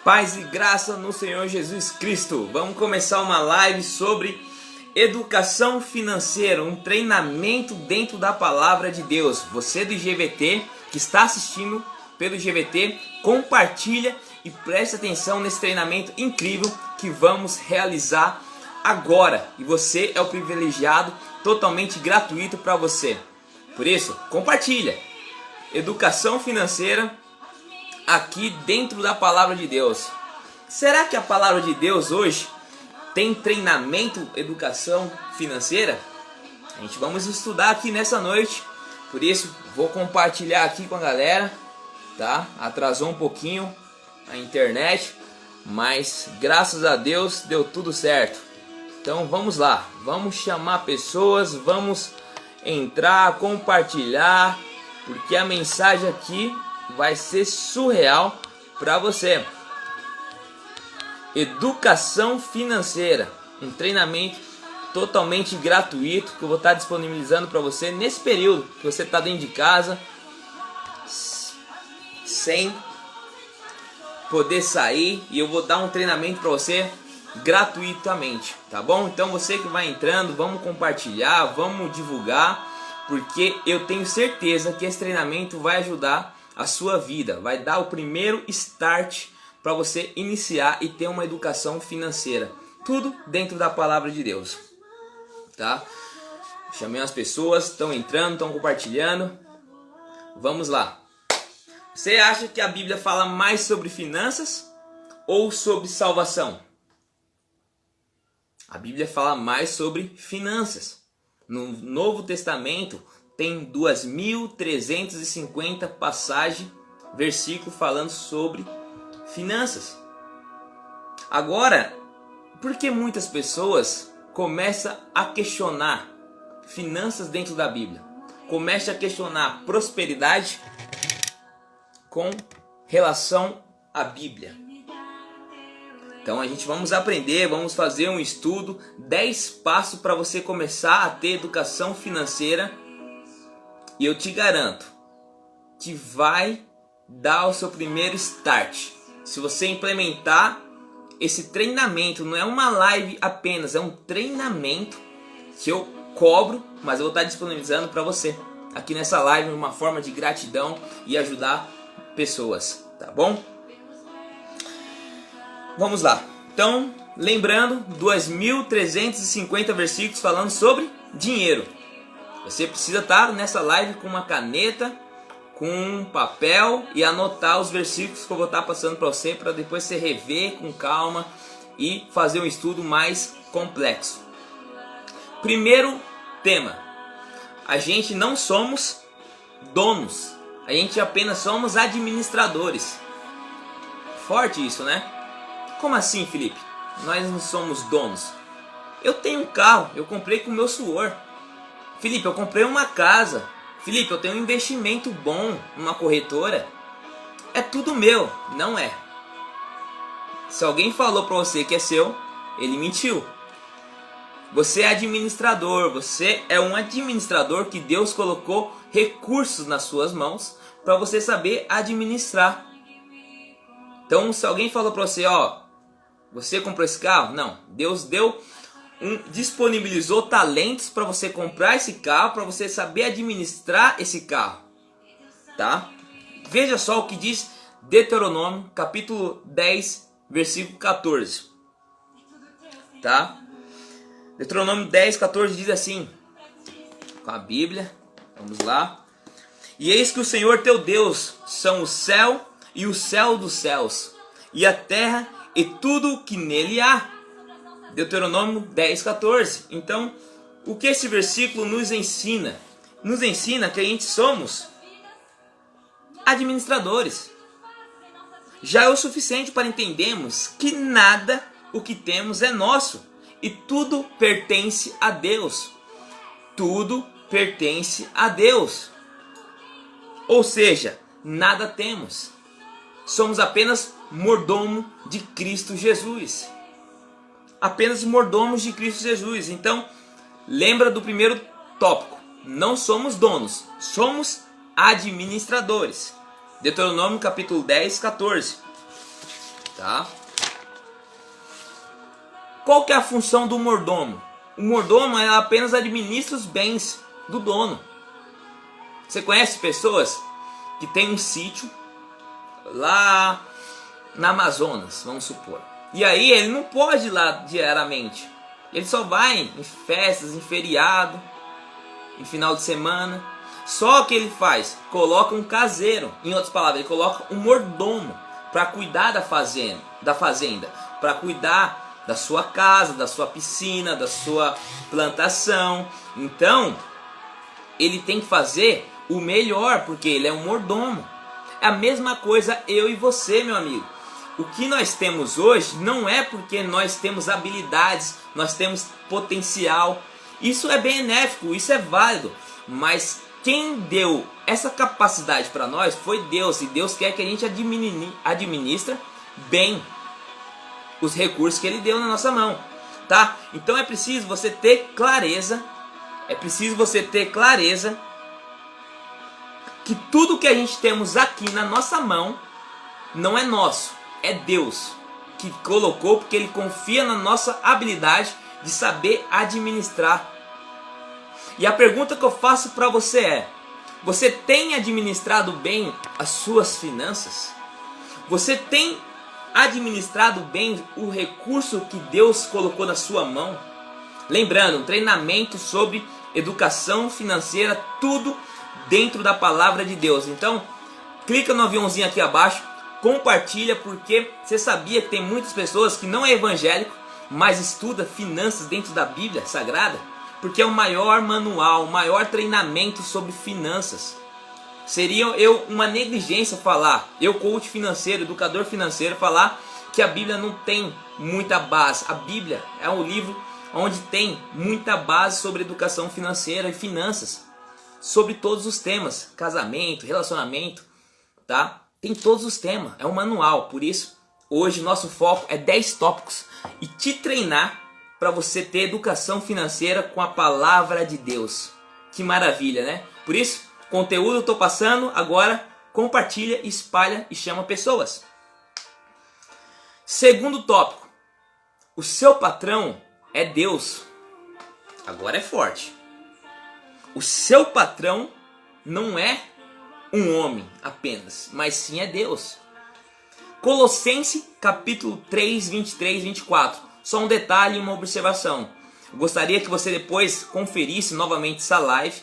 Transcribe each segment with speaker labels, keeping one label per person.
Speaker 1: Paz e graça no Senhor Jesus Cristo. Vamos começar uma live sobre educação financeira, um treinamento dentro da palavra de Deus. Você do GVT que está assistindo pelo GVT, compartilha e preste atenção nesse treinamento incrível que vamos realizar agora. E você é o privilegiado, totalmente gratuito para você. Por isso, compartilha. Educação financeira aqui dentro da palavra de Deus. Será que a palavra de Deus hoje tem treinamento, educação financeira? A gente vamos estudar aqui nessa noite. Por isso, vou compartilhar aqui com a galera, tá? Atrasou um pouquinho a internet, mas graças a Deus deu tudo certo. Então vamos lá, vamos chamar pessoas, vamos entrar, compartilhar, porque a mensagem aqui vai ser surreal para você. Educação financeira, um treinamento totalmente gratuito que eu vou estar disponibilizando para você nesse período que você está dentro de casa, sem poder sair, e eu vou dar um treinamento para você gratuitamente, tá bom? Então você que vai entrando, vamos compartilhar, vamos divulgar, porque eu tenho certeza que esse treinamento vai ajudar a sua vida, vai dar o primeiro start para você iniciar e ter uma educação financeira, tudo dentro da palavra de Deus, tá? Chamei as pessoas, estão entrando, estão compartilhando, vamos lá. Você acha que a Bíblia fala mais sobre finanças ou sobre salvação? A Bíblia fala mais sobre finanças. No Novo Testamento tem 2.350 passagens, versículos falando sobre finanças. Agora, por que muitas pessoas começam a questionar finanças dentro da Bíblia? Começam a questionar prosperidade com relação à Bíblia. Então a gente vamos aprender, vamos fazer um estudo, 10 passos para você começar a ter educação financeira. E eu te garanto que vai dar o seu primeiro start. Se você implementar esse treinamento, não é uma live apenas, é um treinamento que eu cobro, mas eu vou estar disponibilizando para você aqui nessa live, uma forma de gratidão e ajudar pessoas, tá bom? Vamos lá. Então, lembrando, 2.350 versículos falando sobre dinheiro. Você precisa estar nessa live com uma caneta, com um papel e anotar os versículos que eu vou estar passando para você, para depois você rever com calma e fazer um estudo mais complexo. Primeiro tema: a gente não somos donos, a gente apenas somos administradores. Forte isso, né? Como assim, Felipe? Nós não somos donos. Eu tenho um carro, eu comprei com o meu suor. Felipe, eu comprei uma casa. Felipe, eu tenho um investimento bom numa corretora. É tudo meu. Não é. Se alguém falou para você que é seu, ele mentiu. Você é administrador. Você é um administrador que Deus colocou recursos nas suas mãos para você saber administrar. Então, se alguém falou para você, você comprou esse carro? Não. Deus disponibilizou talentos para você comprar esse carro, para você saber administrar esse carro, tá? Veja só o que diz Deuteronômio, capítulo 10, versículo 14, tá? Deuteronômio 10, 14 diz assim, com a Bíblia, vamos lá. E eis que o Senhor teu Deus são o céu e o céu dos céus, e a terra e tudo que nele há. Deuteronômio 10, 14. Então, o que esse versículo nos ensina? Nos ensina que a gente somos administradores. Já é o suficiente para entendermos que nada o que temos é nosso e tudo pertence a Deus. Tudo pertence a Deus. Ou seja, nada temos. Somos apenas mordomo de Cristo Jesus. Apenas mordomos de Cristo Jesus. Então, lembra do primeiro tópico. Não somos donos, somos administradores. Deuteronômio capítulo 10, 14. tá? Qual que é a função do mordomo? O mordomo apenas administra os bens do dono. Você conhece pessoas que têm um sítio lá na Amazonas, vamos supor. E aí ele não pode ir lá diariamente. Ele só vai em festas, em feriado, em final de semana. Só que ele faz, coloca um caseiro, em outras palavras, ele coloca um mordomo para cuidar da fazenda, para cuidar da sua casa, da sua piscina, da sua plantação. Então, ele tem que fazer o melhor, porque ele é um mordomo. É a mesma coisa eu e você, meu amigo. O que nós temos hoje não é porque nós temos habilidades, nós temos potencial. Isso é benéfico, isso é válido, mas quem deu essa capacidade para nós foi Deus, e Deus quer que a gente administre bem os recursos que Ele deu na nossa mão, tá? Então é preciso você ter clareza, que tudo que a gente temos aqui na nossa mão não é nosso, é Deus que colocou, porque Ele confia na nossa habilidade de saber administrar. E a pergunta que eu faço para você é: você tem administrado bem as suas finanças? Você tem administrado bem o recurso que Deus colocou na sua mão? Lembrando, um treinamento sobre educação financeira, tudo dentro da palavra de Deus. Então, clica no aviãozinho aqui abaixo, compartilha, porque você sabia que tem muitas pessoas que não é evangélico, mas estuda finanças dentro da Bíblia Sagrada? Porque é o maior manual, o maior treinamento sobre finanças. Seria uma negligência falar, eu coach financeiro, educador financeiro, falar que a Bíblia não tem muita base. A Bíblia é um livro onde tem muita base sobre educação financeira e finanças. Sobre todos os temas, casamento, relacionamento, tá? Tem todos os temas, é um manual. Por isso, hoje nosso foco é 10 tópicos e te treinar para você ter educação financeira com a palavra de Deus. Que maravilha, né? Por isso, conteúdo eu estou passando, agora compartilha, espalha e chama pessoas. Segundo tópico, o seu patrão é Deus. Agora é forte. O seu patrão não é um homem apenas, mas sim é Deus. Colossenses capítulo 3, 23, 24. Só um detalhe e uma observação. Eu gostaria que você depois conferisse novamente essa live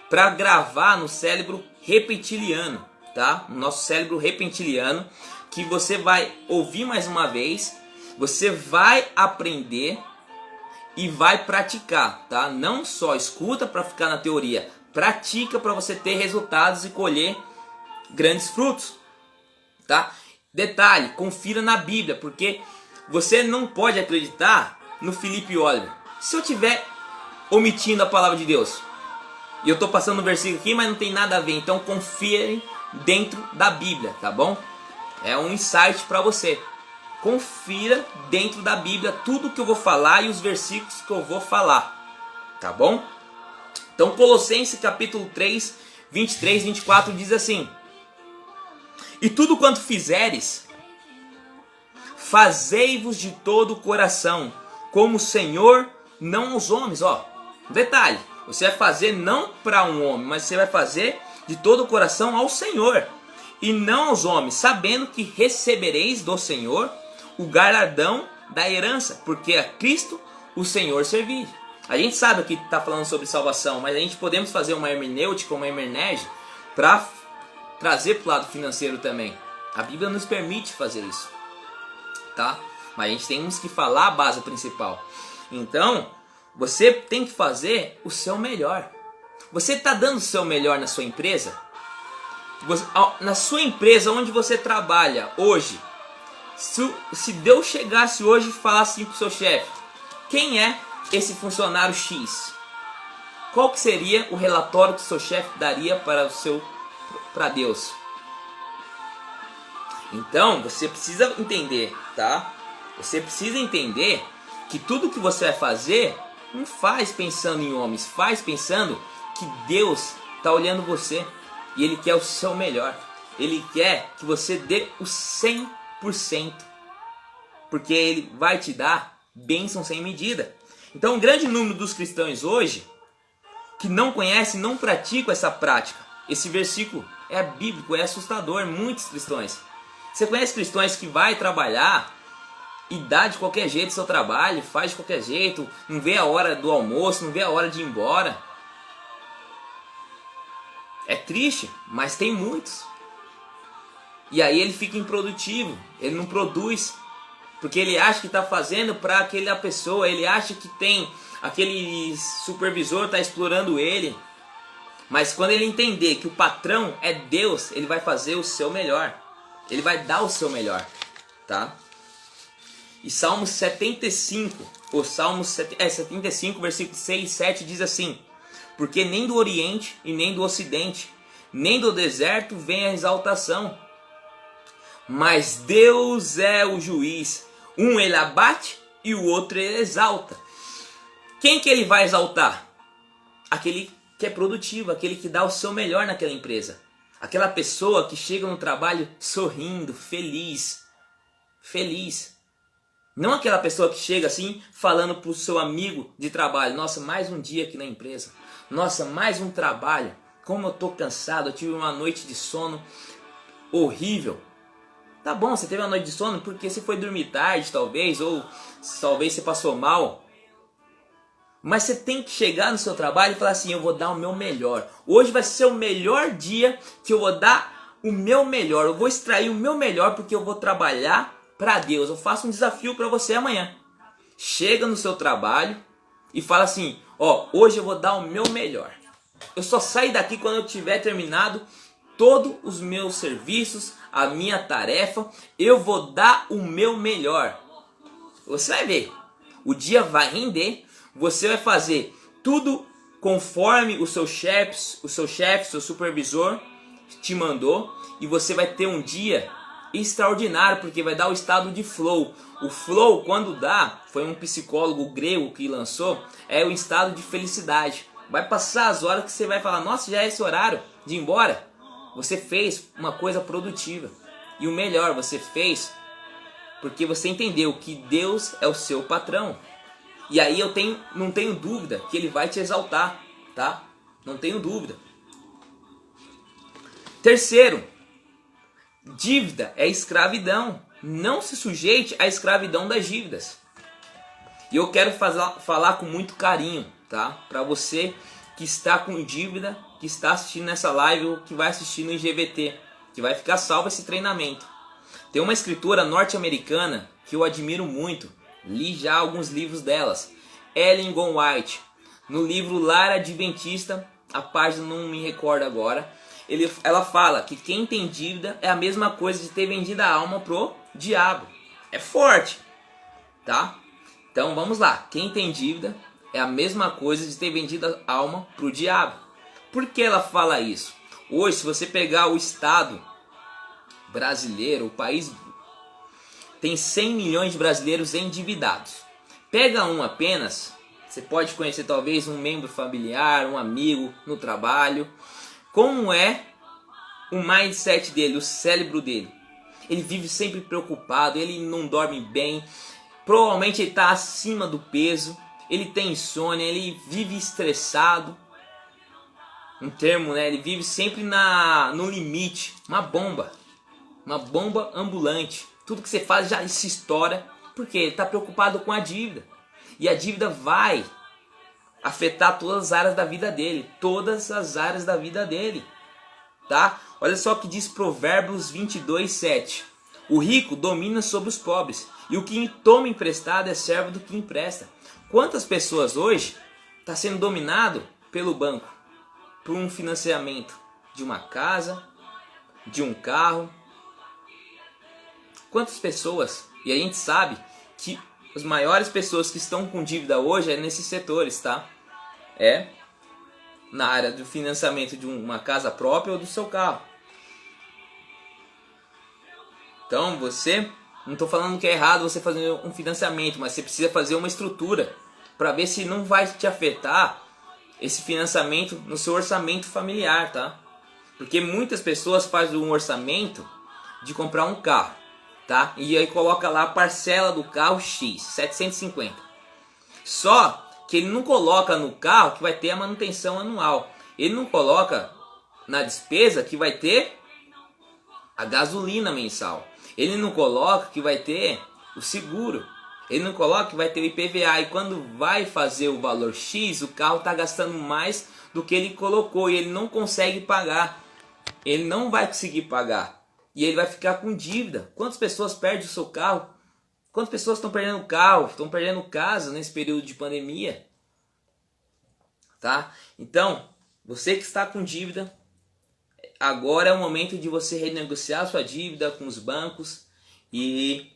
Speaker 1: para gravar no cérebro reptiliano, tá? No nosso cérebro reptiliano, que você vai ouvir mais uma vez, você vai aprender e vai praticar, tá? Não só escuta para ficar na teoria, pratica para você ter resultados e colher grandes frutos, tá? Detalhe, confira na Bíblia, porque você não pode acreditar no Felipe Oliver se eu estiver omitindo a palavra de Deus. E eu estou passando um versículo aqui, mas não tem nada a ver. Então confie dentro da Bíblia, tá bom? É um insight para você. Confira dentro da Bíblia tudo que eu vou falar e os versículos que eu vou falar, tá bom? Então Colossenses capítulo 3, 23, 24 diz assim: e tudo quanto fizeres, fazei-vos de todo o coração, como o Senhor, não aos homens. Ó, detalhe, você vai fazer não para um homem, mas você vai fazer de todo o coração ao Senhor, e não aos homens, sabendo que recebereis do Senhor o galardão da herança, porque a Cristo o Senhor servir. A gente sabe que está falando sobre salvação, mas a gente podemos fazer uma hermenêutica, uma hermenege, para trazer para o lado financeiro também. A Bíblia nos permite fazer isso, tá? Mas a gente temos que falar a base principal. Então, você tem que fazer o seu melhor. Você está dando o seu melhor na sua empresa? Na sua empresa onde você trabalha hoje, se Deus chegasse hoje e falasse assim para o seu chefe: quem é esse funcionário X? Qual que seria o relatório que o seu chefe daria para Deus? Então, você precisa entender, tá? Você precisa entender que tudo que você vai fazer, não faz pensando em homens, faz pensando que Deus está olhando você e Ele quer o seu melhor. Ele quer que você dê o 100% porque Ele vai te dar bênção sem medida. Então, um grande número dos cristãos hoje que não conhecem, não praticam essa prática. Esse versículo é bíblico, é assustador. Muitos cristãos. Você conhece cristãos que vai trabalhar e dá de qualquer jeito o seu trabalho, faz de qualquer jeito, não vê a hora do almoço, não vê a hora de ir embora. É triste, mas tem muitos. E aí ele fica improdutivo, ele não produz, porque ele acha que está fazendo para aquela pessoa, ele acha que tem aquele supervisor está explorando ele. Mas quando ele entender que o patrão é Deus, ele vai fazer o seu melhor. Ele vai dar o seu melhor, tá? E Salmos 75, ou Salmos 75, versículo 6 e 7 diz assim: porque nem do Oriente e nem do Ocidente, nem do deserto vem a exaltação. Mas Deus é o juiz. Um ele abate e o outro ele exalta. Quem que ele vai exaltar? Aquele que é produtivo, aquele que dá o seu melhor naquela empresa. Aquela pessoa que chega no trabalho sorrindo, feliz. Feliz. Não aquela pessoa que chega assim, falando para o seu amigo de trabalho: nossa, mais um dia aqui na empresa. Nossa, mais um trabalho. Como eu estou cansado, eu tive uma noite de sono horrível. Tá bom, você teve uma noite de sono porque você foi dormir tarde, talvez, ou talvez você passou mal. Mas você tem que chegar no seu trabalho e falar assim: eu vou dar o meu melhor. Hoje vai ser o melhor dia que eu vou dar o meu melhor. Eu vou extrair o meu melhor porque eu vou trabalhar para Deus. Eu faço um desafio para você amanhã. Chega no seu trabalho e fala assim: ó, hoje eu vou dar o meu melhor. Eu só saio daqui quando eu tiver terminado todos os meus serviços, a minha tarefa. Eu vou dar o meu melhor. Você vai ver. O dia vai render. Você vai fazer tudo conforme o seu chefe, seu supervisor te mandou. E você vai ter um dia extraordinário, porque vai dar o estado de flow. O flow, quando dá, foi um psicólogo grego que lançou, é o estado de felicidade. Vai passar as horas que você vai falar: nossa, já é esse horário de ir embora. Você fez uma coisa produtiva. E o melhor, você fez porque você entendeu que Deus é o seu patrão. E aí não tenho dúvida que Ele vai te exaltar, tá? Não tenho dúvida. Terceiro, dívida é escravidão. Não se sujeite à escravidão das dívidas. E eu quero falar com muito carinho, tá? Para você que está com dívida, que está assistindo nessa live ou que vai assistir no IGVT, que vai ficar salvo esse treinamento. Tem uma escritora norte-americana que eu admiro muito. Li já alguns livros delas. Ellen G. White. No livro Lar Adventista, a página não me recordo agora, ela fala que quem tem dívida é a mesma coisa de ter vendido a alma pro diabo. É forte, tá? Então vamos lá. Quem tem dívida é a mesma coisa de ter vendido a alma pro diabo. Por que ela fala isso? Hoje, se você pegar o estado brasileiro, o país tem 100 milhões de brasileiros endividados. Pega um apenas, você pode conhecer talvez um membro familiar, um amigo no trabalho. Como é o mindset dele, o cérebro dele? Ele vive sempre preocupado, ele não dorme bem, provavelmente ele está acima do peso, ele tem insônia, ele vive estressado. Um termo, né? Ele vive sempre no limite, uma bomba ambulante. Tudo que você faz já se estoura, porque ele está preocupado com a dívida. E a dívida vai afetar todas as áreas da vida dele. Todas as áreas da vida dele. Tá? Olha só o que diz Provérbios 22:7. O rico domina sobre os pobres, e o que toma emprestado é servo do que empresta. Quantas pessoas hoje estão sendo dominado pelo banco? Por um financiamento de uma casa, de um carro. Quantas pessoas? E a gente sabe que as maiores pessoas que estão com dívida hoje é nesses setores, tá? É na área do financiamento de uma casa própria ou do seu carro. Então você, não estou falando que é errado você fazer um financiamento, mas você precisa fazer uma estrutura para ver se não vai te afetar esse financiamento no seu orçamento familiar, tá? Porque muitas pessoas fazem um orçamento de comprar um carro. tá? E aí coloca lá a parcela do carro X, 750. Só que ele não coloca no carro que vai ter a manutenção anual. Ele não coloca na despesa que vai ter a gasolina mensal. Ele não coloca que vai ter o seguro. Ele não coloca que vai ter o IPVA. E quando vai fazer o valor X, o carro está gastando mais do que ele colocou e ele não consegue pagar. Ele não vai conseguir pagar. E ele vai ficar com dívida. Quantas pessoas perdem o seu carro? Quantas pessoas estão perdendo o carro? Estão perdendo casa nesse período de pandemia? Tá? Então, você que está com dívida, agora é o momento de você renegociar sua dívida com os bancos e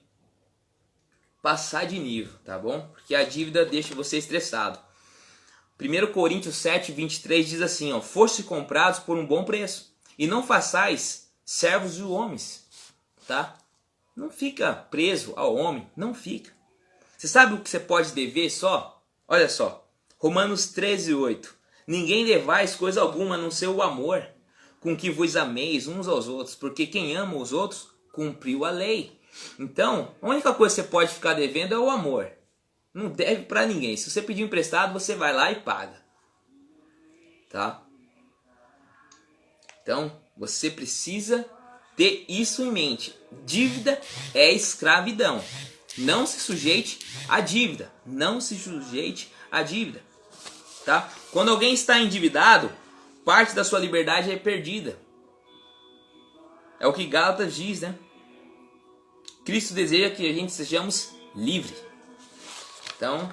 Speaker 1: passar de nível, tá bom? Porque a dívida deixa você estressado. 1 Coríntios 7, 23 diz assim, ó, foste comprados por um bom preço, e não façais servos de homens, tá? Não fica preso ao homem, não fica. Você sabe o que você pode dever só? Olha só, Romanos 13, 8. Ninguém devais coisa alguma a não ser o amor, com que vos ameis uns aos outros, porque quem ama os outros cumpriu a lei. Então, a única coisa que você pode ficar devendo é o amor. Não deve para ninguém. Se você pedir emprestado, você vai lá e paga. Tá? Então, você precisa ter isso em mente. Dívida é escravidão. Não se sujeite à dívida. Não se sujeite à dívida. Tá? Quando alguém está endividado, parte da sua liberdade é perdida. É o que Gálatas diz, né? Cristo deseja que a gente sejamos livres. Então,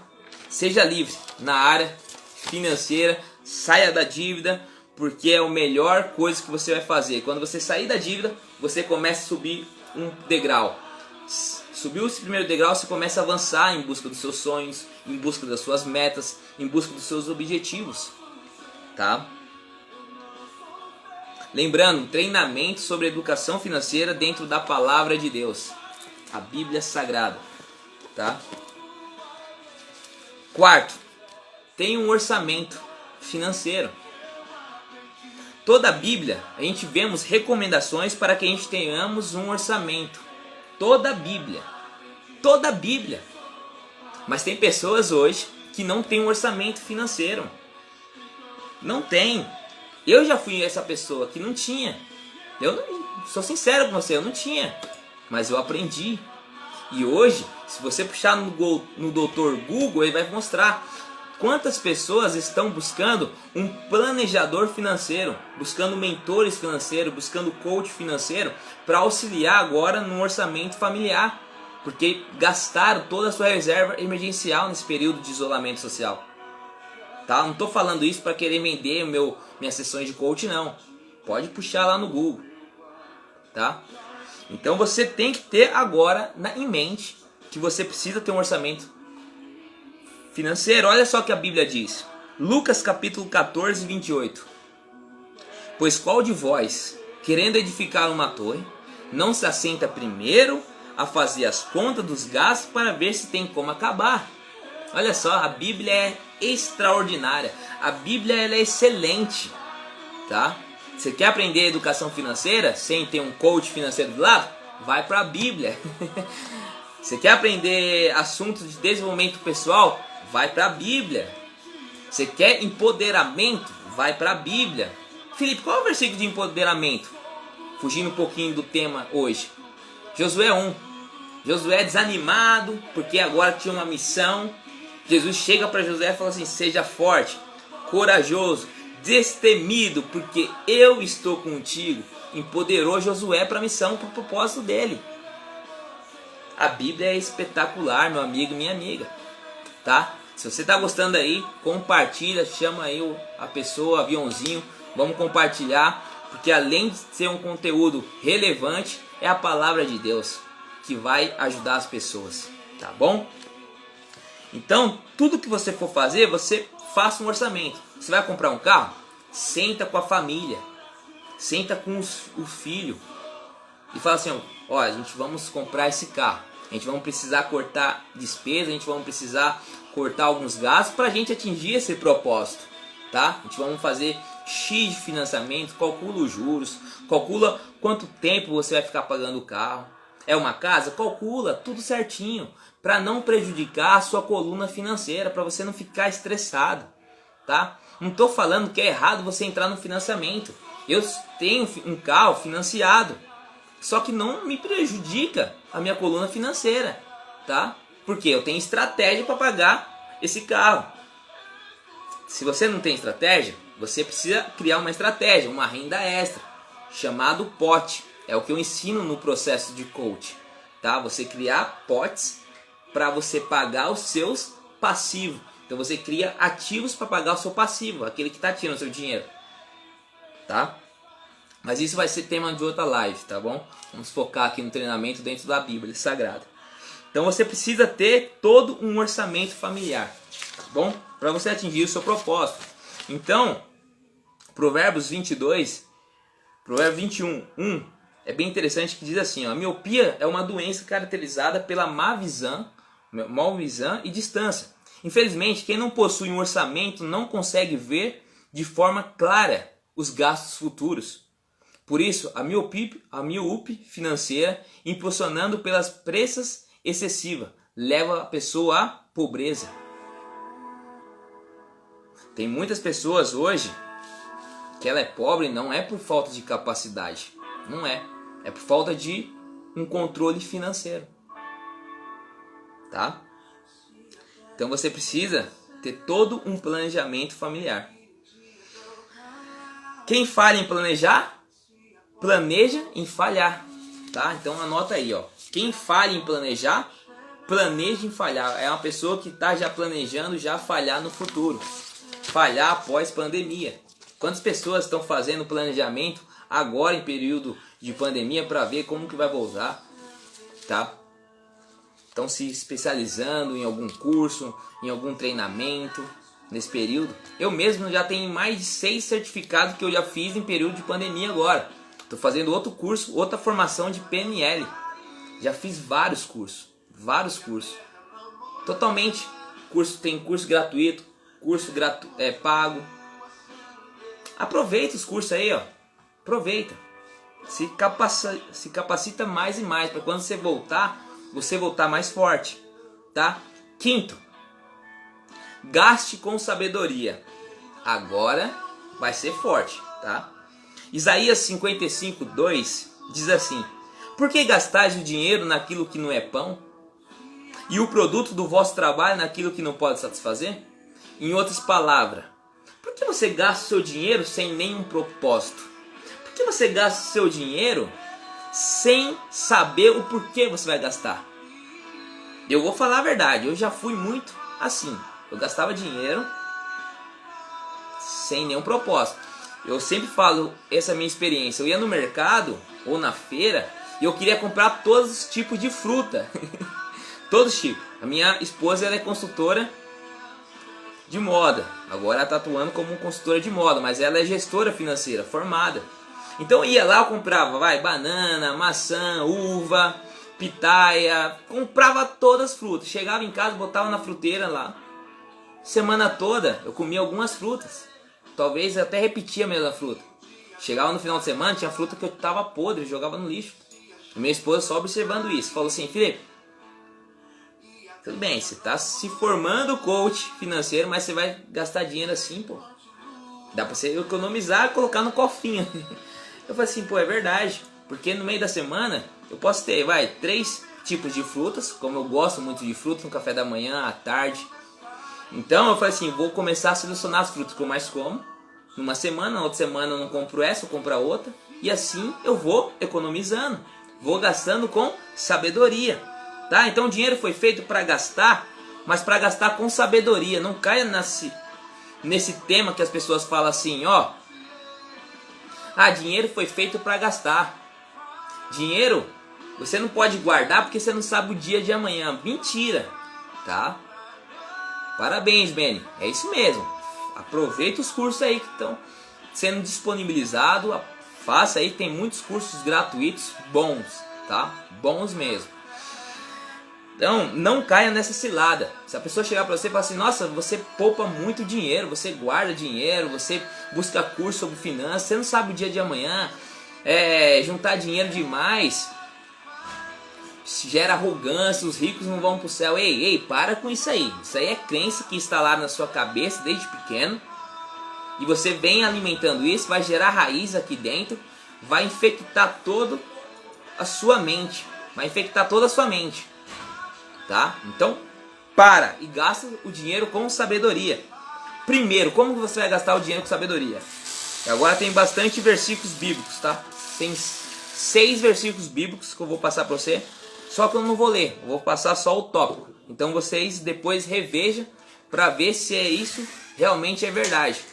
Speaker 1: seja livre na área financeira, saia da dívida, porque é a melhor coisa que você vai fazer. Quando você sair da dívida, você começa a subir um degrau. Subiu esse primeiro degrau, você começa a avançar em busca dos seus sonhos, em busca das suas metas, em busca dos seus objetivos. Tá? Lembrando, treinamento sobre educação financeira dentro da palavra de Deus. A Bíblia Sagrada. Tá? Quarto, tem um orçamento financeiro. Toda a Bíblia, a gente vemos recomendações para que a gente tenhamos um orçamento. Toda a Bíblia. Toda a Bíblia. Mas tem pessoas hoje que não têm um orçamento financeiro. Não tem. Eu já fui essa pessoa que não tinha. Eu não, sou sincero com você, eu não tinha. Mas eu aprendi. E hoje, se você puxar no Dr. Google, ele vai mostrar quantas pessoas estão buscando um planejador financeiro, buscando mentores financeiros, buscando coach financeiro para auxiliar agora no orçamento familiar, porque gastaram toda a sua reserva emergencial nesse período de isolamento social. Tá? Não estou falando isso para querer vender minhas sessões de coach, não. Pode puxar lá no Google. Tá? Então você tem que ter agora em mente que você precisa ter um orçamento financeiro. Olha só o que a Bíblia diz. Lucas capítulo 14, 28. Pois qual de vós, querendo edificar uma torre, não se assenta primeiro a fazer as contas dos gastos para ver se tem como acabar? Olha só, a Bíblia é extraordinária. A Bíblia ela é excelente. Tá? Você quer aprender educação financeira sem ter um coach financeiro do lado? Vai para a Bíblia. Você quer aprender assuntos de desenvolvimento pessoal? Vai para a Bíblia. Você quer empoderamento? Vai para a Bíblia. Felipe, qual é o versículo de empoderamento? Fugindo um pouquinho do tema hoje. Josué 1. Josué é desanimado porque agora tinha uma missão. Jesus chega para Josué e fala assim, seja forte, corajoso, destemido, porque eu estou contigo. Empoderou Josué para a missão, para o propósito dele. A Bíblia é espetacular, meu amigo e minha amiga. Tá? Se você está gostando aí, compartilha, chama aí a pessoa, o aviãozinho, vamos compartilhar, porque além de ser um conteúdo relevante, é a palavra de Deus que vai ajudar as pessoas. Tá bom? Então, tudo que você for fazer, você faça um orçamento. Você vai comprar um carro? Senta com a família. Senta com o filho. E fala assim, ó, a gente vamos comprar esse carro. A gente vai precisar cortar despesa, a gente vai precisar cortar alguns gastos para a gente atingir esse propósito. Tá? A gente vai fazer X de financiamento, calcula os juros, calcula quanto tempo você vai ficar pagando o carro. É uma casa? Calcula tudo certinho, para não prejudicar a sua coluna financeira, para você não ficar estressado, tá? Não estou falando que é errado você entrar no financiamento. Eu tenho um carro financiado, só que não me prejudica a minha coluna financeira, tá? Porque eu tenho estratégia para pagar esse carro. Se você não tem estratégia, você precisa criar uma estratégia, uma renda extra, chamado pote. É o que eu ensino no processo de coach, tá? Você criar potes para você pagar os seus passivos. Então você cria ativos para pagar o seu passivo, aquele que está tirando o seu dinheiro, tá? Mas isso vai ser tema de outra live, tá bom? Vamos focar aqui no treinamento dentro da Bíblia Sagrada. Então você precisa ter todo um orçamento familiar, tá bom? Para você atingir o seu propósito. Então, Provérbios 22, Provérbios 21, é bem interessante, que diz assim, ó: a miopia é uma doença caracterizada pela má visão e distância. Infelizmente, quem não possui um orçamento não consegue ver de forma clara os gastos futuros. Por isso, a miopia financeira, impulsionando pelas pressas excessivas, leva a pessoa à pobreza. Tem muitas pessoas hoje que ela é pobre, não é por falta de capacidade, não é. É por falta de um controle financeiro, tá? Então você precisa ter todo um planejamento familiar. Quem falha em planejar, planeja em falhar, tá? Então anota aí, ó. Quem falha em planejar, planeja em falhar. É uma pessoa que está já planejando já falhar no futuro, falhar após pandemia. Quantas pessoas estão fazendo planejamento agora em período de pandemia para ver como que vai voltar, tá? Estão se especializando em algum curso, em algum treinamento nesse período. Eu mesmo já tenho mais de 6 certificados que eu já fiz em período de pandemia agora. Estou fazendo outro curso, outra formação de PNL. Já fiz vários cursos. Totalmente. Tem curso gratuito, pago. Aproveita os cursos aí, ó. Aproveita. Se capacita mais e mais para quando você voltar mais forte, tá? Quinto, gaste com sabedoria. Agora vai ser forte, tá? Isaías 55:2 diz assim: por que gastais o dinheiro naquilo que não é pão? E o produto do vosso trabalho naquilo que não pode satisfazer? Em outras palavras, por que você gasta o seu dinheiro sem nenhum propósito? Por que você gasta o seu dinheiro sem saber o porquê você vai gastar? Eu vou falar a verdade, eu já fui muito assim. Eu gastava dinheiro sem nenhum propósito. Eu sempre falo essa minha experiência. Eu ia no mercado ou na feira e eu queria comprar todos os tipos de fruta. Todos os tipos. A minha esposa, ela é consultora de moda. Agora ela está atuando como consultora de moda, mas ela é gestora financeira formada. Então eu ia lá, eu comprava, banana, maçã, uva, pitaia, comprava todas as frutas. Chegava em casa, botava na fruteira lá. Semana toda eu comia algumas frutas. Talvez eu até repetia a mesma fruta. Chegava no final de semana, tinha fruta que eu tava podre, jogava no lixo. E minha esposa só observando isso, falou assim: Felipe, tudo bem, você tá se formando coach financeiro, mas você vai gastar dinheiro assim, pô. Dá pra você economizar e colocar no cofrinho. Eu falei assim, pô, é verdade. Porque no meio da semana eu posso ter, 3 tipos de frutas. Como eu gosto muito de frutas, no café da manhã, à tarde. Então eu falei assim, vou começar a selecionar as frutas que eu mais como. Numa semana, na outra semana eu não compro essa, eu compro a outra. E assim eu vou economizando. Vou gastando com sabedoria. Tá? Então o dinheiro foi feito para gastar, mas para gastar com sabedoria. Não caia nesse tema que as pessoas falam assim, ó. Dinheiro foi feito para gastar. Dinheiro você não pode guardar porque você não sabe o dia de amanhã. Mentira, tá? Parabéns, Benny. É isso mesmo. Aproveita os cursos aí que estão sendo disponibilizados. Faça aí, tem muitos cursos gratuitos bons, tá? Bons mesmo. Então, não caia nessa cilada. Se a pessoa chegar para você e falar assim, nossa, você poupa muito dinheiro, você guarda dinheiro, você busca curso sobre finanças, você não sabe o dia de amanhã, juntar dinheiro demais. gera arrogância, os ricos não vão para o céu. Ei, para com isso aí. Isso aí é crença que está lá na sua cabeça desde pequeno. E você vem alimentando isso, vai gerar raiz aqui dentro, vai infectar toda a sua mente. Vai infectar toda a sua mente. Tá? Então, para e gasta o dinheiro com sabedoria. Primeiro, como você vai gastar o dinheiro com sabedoria? E agora tem bastante versículos bíblicos, tá? Tem 6 versículos bíblicos que eu vou passar para você. Só que eu não vou ler, eu vou passar só o tópico. Então vocês depois revejam para ver se é isso realmente é verdade.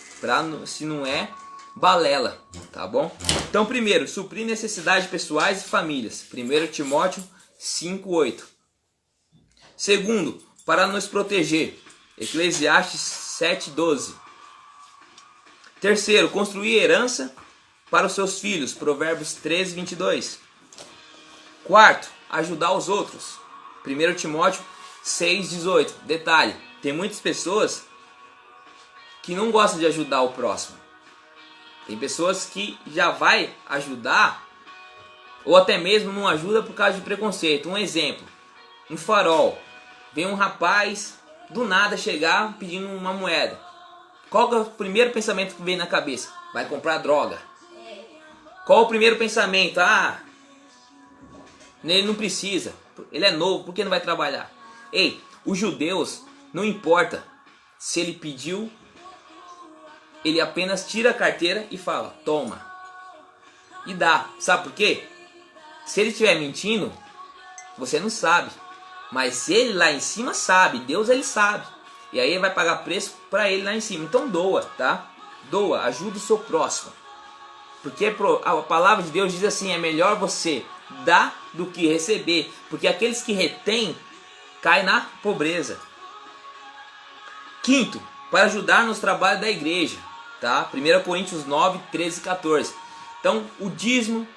Speaker 1: Se não é balela, tá bom? Então primeiro, suprir necessidades pessoais e famílias. 1 Timóteo 5:8. Segundo, para nos proteger. Eclesiastes 7:12. Terceiro, construir herança para os seus filhos. Provérbios 13:22. Quarto, ajudar os outros. 1 Timóteo 6:18. Detalhe, tem muitas pessoas que não gostam de ajudar o próximo. Tem pessoas que já vai ajudar ou até mesmo não ajuda por causa de preconceito. Um exemplo, um farol. Vem um rapaz do nada chegar pedindo uma moeda. Qual é o primeiro pensamento que vem na cabeça? Vai comprar droga. Qual o primeiro pensamento? Ele não precisa. Ele é novo, por que não vai trabalhar? Ei, os judeus, não importa se ele pediu, ele apenas tira a carteira e fala, toma. E dá. Sabe por quê? Se ele estiver mentindo, você não sabe. Mas ele lá em cima sabe. Deus ele sabe. E aí ele vai pagar preço para ele lá em cima. Então doa, tá? Doa, ajuda o seu próximo. Porque a palavra de Deus diz assim, é melhor você dar do que receber. Porque aqueles que retêm, caem na pobreza. Quinto, para ajudar nos trabalhos da igreja. Tá? 1 Coríntios 9, 13 e 14. Então o dízimo,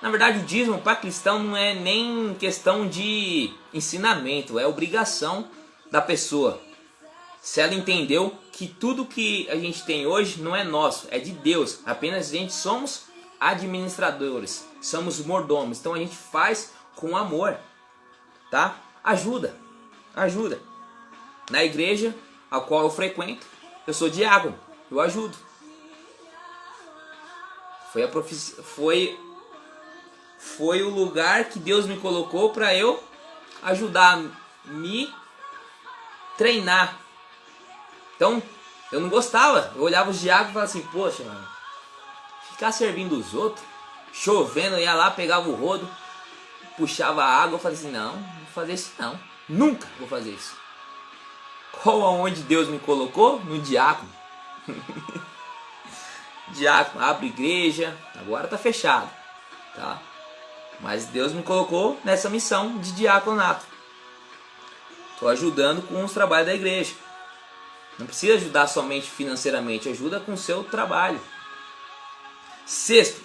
Speaker 1: na verdade o dízimo para cristão não é nem questão de ensinamento, é obrigação da pessoa. Se ela entendeu que tudo que a gente tem hoje não é nosso, é de Deus. Apenas a gente somos administradores, somos mordomos. Então a gente faz com amor, tá? Ajuda. Na igreja a qual eu frequento, eu sou diácono, eu ajudo. Foi o lugar que Deus me colocou para eu ajudar, me treinar. Então, eu não gostava. Eu olhava os diáconos e falava assim, poxa, mano, ficar servindo os outros, chovendo, eu ia lá, pegava o rodo, puxava a água, eu falei assim, não vou fazer isso não. Nunca vou fazer isso. Qual aonde Deus me colocou? No diácono. Diácono, abre igreja, agora tá fechado, tá? Mas Deus me colocou nessa missão de diaconato. Estou ajudando com os trabalhos da igreja. Não precisa ajudar somente financeiramente, ajuda com o seu trabalho. Sexto,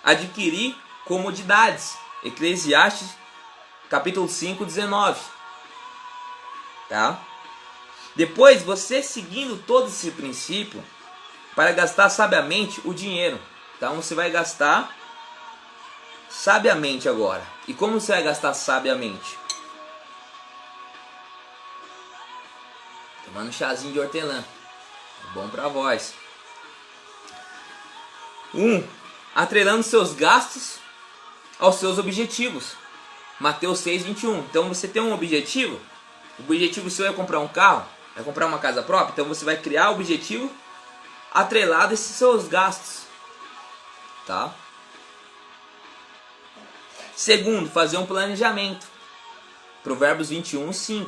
Speaker 1: adquirir comodidades. Eclesiastes, capítulo 5, 19. Tá? Depois, você seguindo todo esse princípio, para gastar sabiamente o dinheiro. Então, você vai gastar sabiamente agora. E como você vai gastar sabiamente? Tomando um chazinho de hortelã. É bom pra voz. Atrelando seus gastos aos seus objetivos. Mateus 6:21. Então você tem um objetivo. O objetivo seu é comprar um carro, é comprar uma casa própria. Então você vai criar o objetivo atrelado a esses seus gastos. Tá? Segundo, fazer um planejamento. Provérbios 21:5.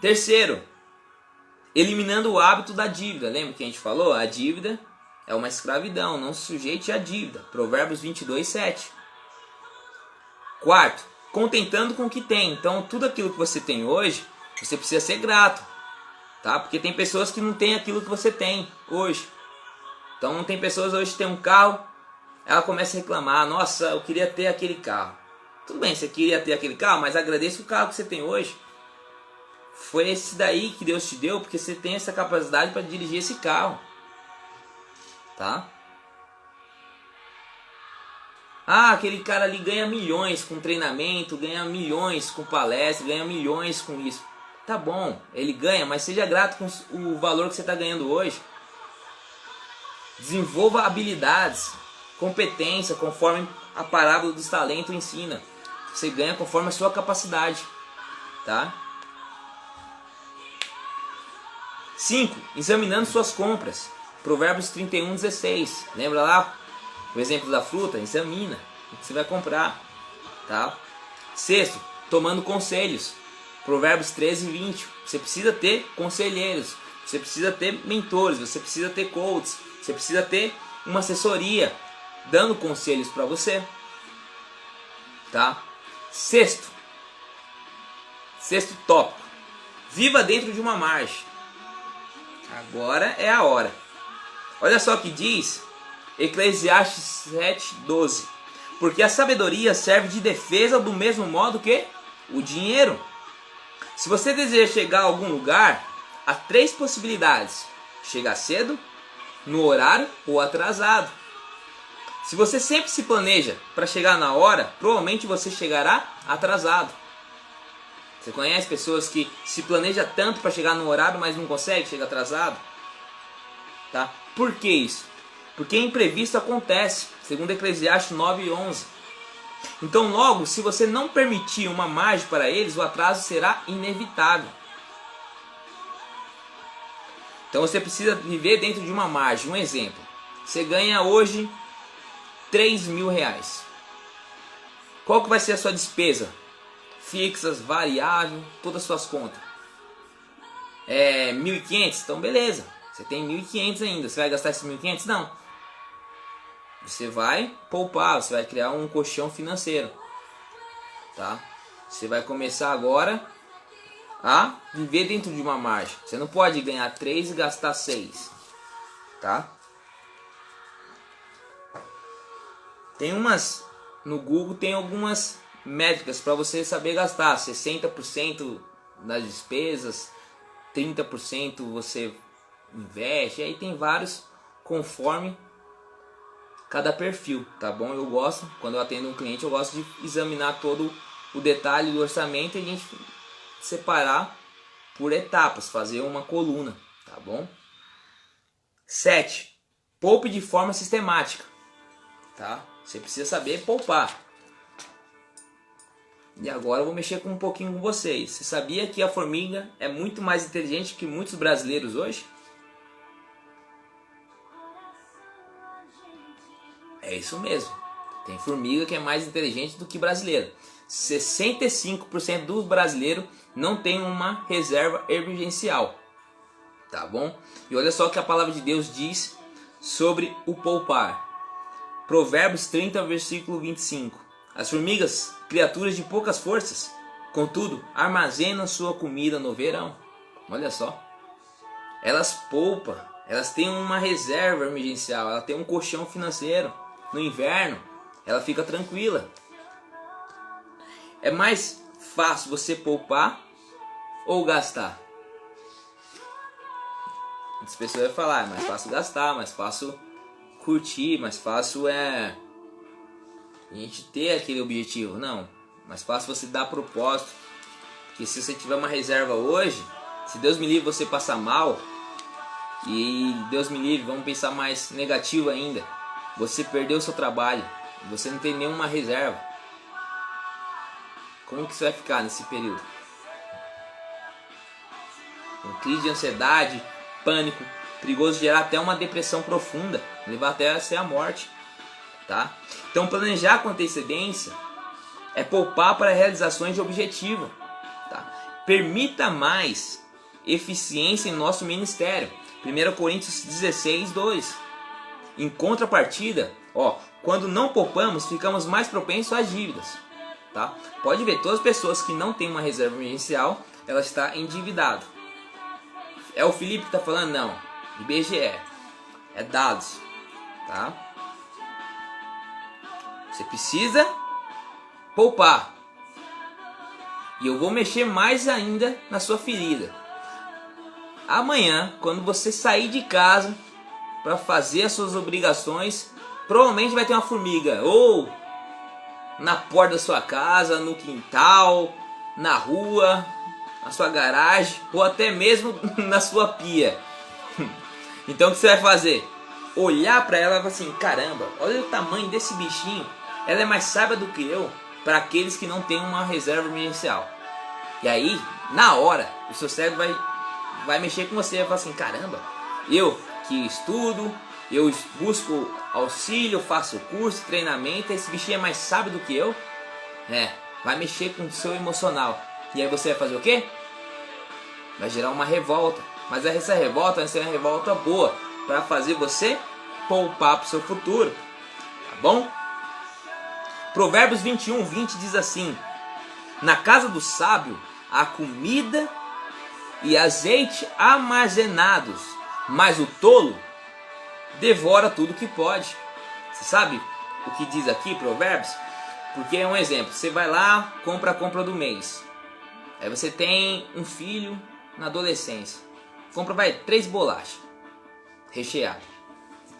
Speaker 1: Terceiro, eliminando o hábito da dívida. Lembra que a gente falou? A dívida é uma escravidão, não se sujeite à dívida. Provérbios 22:7. Quarto, contentando com o que tem. Então, tudo aquilo que você tem hoje, você precisa ser grato. Tá? Porque tem pessoas que não têm aquilo que você tem hoje. Então, tem pessoas hoje que têm um carro, ela começa a reclamar, nossa, eu queria ter aquele carro. Tudo bem, você queria ter aquele carro, mas agradeça o carro que você tem hoje. Foi esse daí que Deus te deu, porque você tem essa capacidade para dirigir esse carro. Tá? Ah, aquele cara ali ganha milhões com treinamento, ganha milhões com palestra, ganha milhões com isso. Tá bom, ele ganha, mas seja grato com o valor que você está ganhando hoje. Desenvolva habilidades, competência, conforme a parábola dos talentos ensina. Você ganha conforme a sua capacidade, tá? 5. Examinando suas compras. Provérbios 31:16. Lembra lá o exemplo da fruta? Examina o que você vai comprar, tá? 6. Tomando conselhos. Provérbios 13:20. Você precisa ter conselheiros, você precisa ter mentores, você precisa ter coaches, você precisa ter uma assessoria dando conselhos para você, tá? Sexto tópico. Viva dentro de uma margem. Agora é a hora. Olha só o que diz Eclesiastes 7:12. Porque a sabedoria serve de defesa do mesmo modo que o dinheiro. Se você deseja chegar a algum lugar, há 3 possibilidades: chegar cedo, no horário ou atrasado. Se você sempre se planeja para chegar na hora, provavelmente você chegará atrasado. Você conhece pessoas que se planejam tanto para chegar no horário, mas não consegue, chega atrasado? Tá? Por que isso? Porque imprevisto acontece, segundo Eclesiastes 9:11. Então logo, se você não permitir uma margem para eles, o atraso será inevitável. Então você precisa viver dentro de uma margem. Um exemplo, você ganha hoje R$3.000. Qual que vai ser a sua despesa? Fixas, variável, todas as suas contas. 1.500? Então beleza, você tem 1.500 ainda. Você vai gastar esses 1.500? Não. Você vai poupar, você vai criar um colchão financeiro, tá? Você vai começar agora a viver dentro de uma margem. Você não pode ganhar 3 e gastar 6, tá? Tem umas no Google, tem algumas métricas para você saber gastar. 60% das despesas, 30% você investe, aí tem vários conforme cada perfil, tá bom? Eu gosto, quando eu atendo um cliente, eu gosto de examinar todo o detalhe do orçamento e a gente separar por etapas, fazer uma coluna, tá bom? 7. Poupe de forma sistemática, tá? Você precisa saber poupar. E agora eu vou mexer um pouquinho com vocês. Você sabia que a formiga é muito mais inteligente que muitos brasileiros hoje? É isso mesmo. Tem formiga que é mais inteligente do que brasileiro. 65% dos brasileiros não tem uma reserva emergencial. Tá bom? E olha só o que a palavra de Deus diz sobre o poupar. Provérbios 30, versículo 25. As formigas, criaturas de poucas forças, contudo, armazenam sua comida no verão. Olha só. Elas poupam, elas têm uma reserva emergencial, ela tem um colchão financeiro. No inverno, ela fica tranquila. É mais fácil você poupar ou gastar? As pessoas vão falar, é mais fácil gastar, mais fácil curtir, mais fácil a gente ter aquele objetivo. Não, mais fácil você dar propósito. Porque se você tiver uma reserva hoje, se Deus me livre você passar mal, e Deus me livre, vamos pensar mais negativo ainda, você perdeu o seu trabalho, você não tem nenhuma reserva. Como que você vai ficar nesse período? Com crise de ansiedade, pânico, perigoso gerar até uma depressão profunda, levar até a ser a morte, tá? Então planejar com antecedência é poupar para realizações de objetivo, tá? Permita mais eficiência em nosso ministério. 1 Coríntios 16:2. Em contrapartida, quando não poupamos, ficamos mais propensos às dívidas, tá? Pode ver, todas as pessoas que não têm uma reserva emergencial, ela está endividado. É o Felipe que está falando? Não. IBGE. É dados, tá? Você precisa poupar. E eu vou mexer mais ainda na sua ferida. Amanhã, quando você sair de casa para fazer as suas obrigações, provavelmente vai ter uma formiga ou na porta da sua casa, no quintal, na rua, na sua garagem ou até mesmo na sua pia. Então o que você vai fazer? Olhar para ela e falar assim, caramba, olha o tamanho desse bichinho, ela é mais sábia do que eu, para aqueles que não têm uma reserva emergencial. E aí, na hora, o seu cérebro vai mexer com você, vai falar assim, caramba, eu que estudo, eu busco auxílio, faço curso, treinamento, esse bichinho é mais sábio do que eu? Vai mexer com o seu emocional. E aí você vai fazer o quê? Vai gerar uma revolta. Mas essa revolta vai ser uma revolta boa, para fazer você poupar para o seu futuro. Tá bom? Provérbios 21:20 diz assim: na casa do sábio há comida e azeite armazenados, mas o tolo devora tudo que pode. Você sabe o que diz aqui Provérbios? Porque é um exemplo. Você vai lá, compra a compra do mês. Aí você tem um filho na adolescência. Compra 3 bolachas recheadas.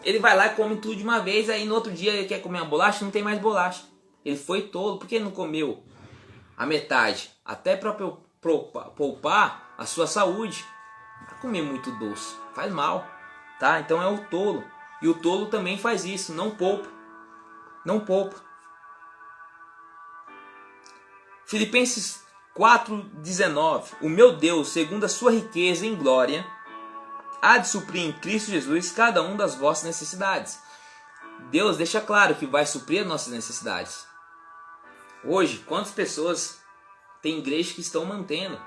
Speaker 1: Ele vai lá e come tudo de uma vez. Aí no outro dia ele quer comer uma bolacha, não tem mais bolacha. Ele foi tolo. Por que ele não comeu a metade? Até para poupar a sua saúde. Vai comer muito doce, faz mal, tá? Então é o tolo. E o tolo também faz isso, não poupa. Não poupa. Filipenses 4:19. O meu Deus, segundo a sua riqueza em glória, há de suprir em Cristo Jesus cada um das vossas necessidades. Deus deixa claro que vai suprir as nossas necessidades. Hoje, quantas pessoas tem igrejas que estão mantendo?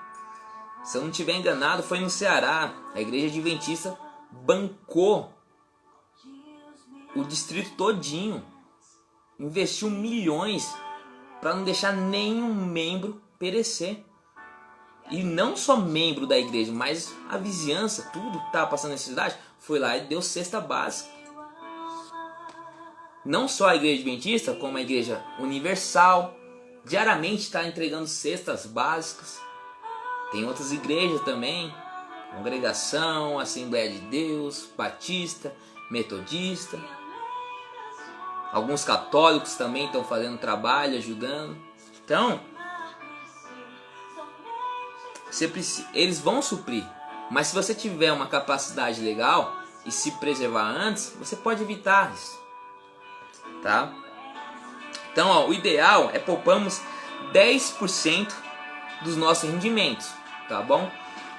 Speaker 1: Se eu não estiver enganado, foi no Ceará. A igreja adventista bancou o distrito todinho. Investiu milhões para não deixar nenhum membro perecer. E não só membro da igreja, mas a vizinhança, tudo que estava passando necessidade, foi lá e deu cesta básica. Não só a igreja adventista, como a igreja universal, diariamente está entregando cestas básicas. Tem outras igrejas também, Congregação, Assembleia de Deus, Batista, Metodista. Alguns católicos também estão fazendo trabalho, ajudando. Então, eles vão suprir. Mas se você tiver uma capacidade legal e se preservar antes, você pode evitar isso. Tá? Então, o ideal é pouparmos 10% dos nossos rendimentos, tá bom?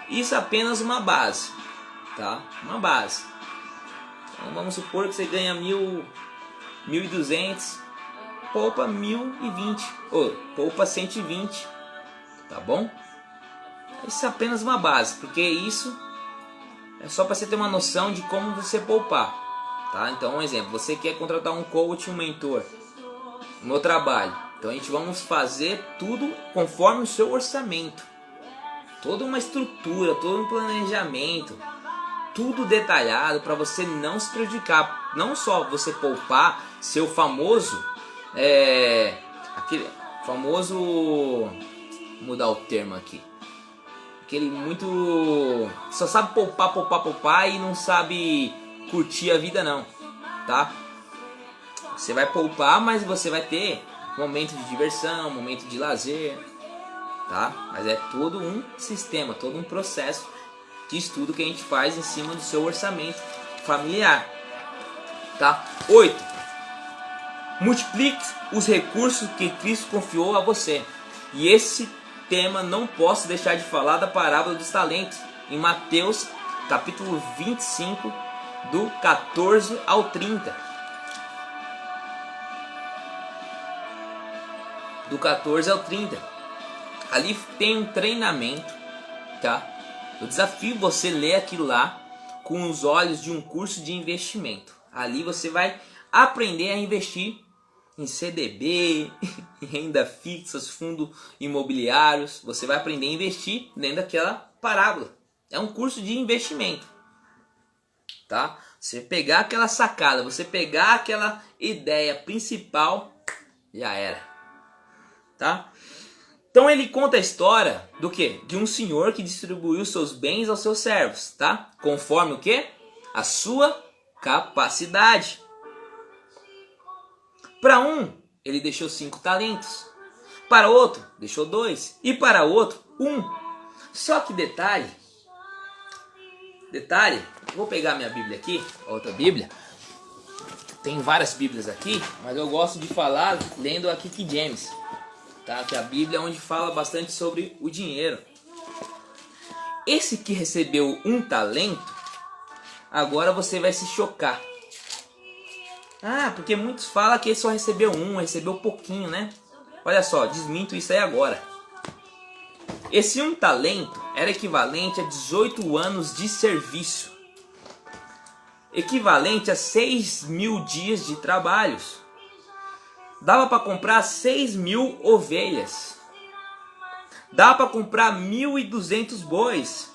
Speaker 1: Isso é apenas uma base, tá? Uma base. Então, vamos supor que você ganha 1.200, poupa 1.020, ou poupa 120, tá bom? Isso é apenas uma base, porque isso é só para você ter uma noção de como você poupar, tá? Então, um exemplo, você quer contratar um coach, um mentor no meu trabalho. Então a gente vamos fazer tudo conforme o seu orçamento. Toda uma estrutura, todo um planejamento, tudo detalhado para você não se prejudicar. Não só você poupar, ser o famoso, aquele famoso, mudar o termo aqui, aquele muito, só sabe poupar e não sabe curtir a vida não, tá? Você vai poupar, mas você vai ter momento de diversão, momento de lazer, tá? Mas é todo um sistema, todo um processo de estudo que a gente faz em cima do seu orçamento familiar, tá? 8. Multiplique os recursos que Cristo confiou a você. E esse tema não posso deixar de falar da parábola dos talentos, em Mateus capítulo 25, do 14 ao 30. Do 14 ao 30. Ali tem um treinamento, tá? Eu desafio você ler aquilo lá com os olhos de um curso de investimento. Ali você vai aprender a investir em CDB, em renda fixa, fundos imobiliários. Você vai aprender a investir dentro daquela parábola. É um curso de investimento, tá? Você pegar aquela sacada, você pegar aquela ideia principal, já era. Tá? Então ele conta a história do quê? De um senhor que distribuiu seus bens aos seus servos, tá? Conforme o quê? A sua capacidade. Para um, ele deixou 5 talentos. Para outro, deixou 2. E para outro, 1. Só que detalhe, vou pegar minha Bíblia aqui, outra Bíblia. Tem várias Bíblias aqui, mas eu gosto de falar lendo a King James, tá? Que é a Bíblia onde fala bastante sobre o dinheiro. Esse que recebeu 1 talento, agora você vai se chocar. Ah, porque muitos falam que ele só recebeu 1, recebeu pouquinho, né? Olha só, desminto isso aí agora. Esse 1 talento era equivalente a 18 anos de serviço. Equivalente a 6.000 dias de trabalhos. Dava para comprar 6.000 ovelhas. Dava para comprar 1.200 bois.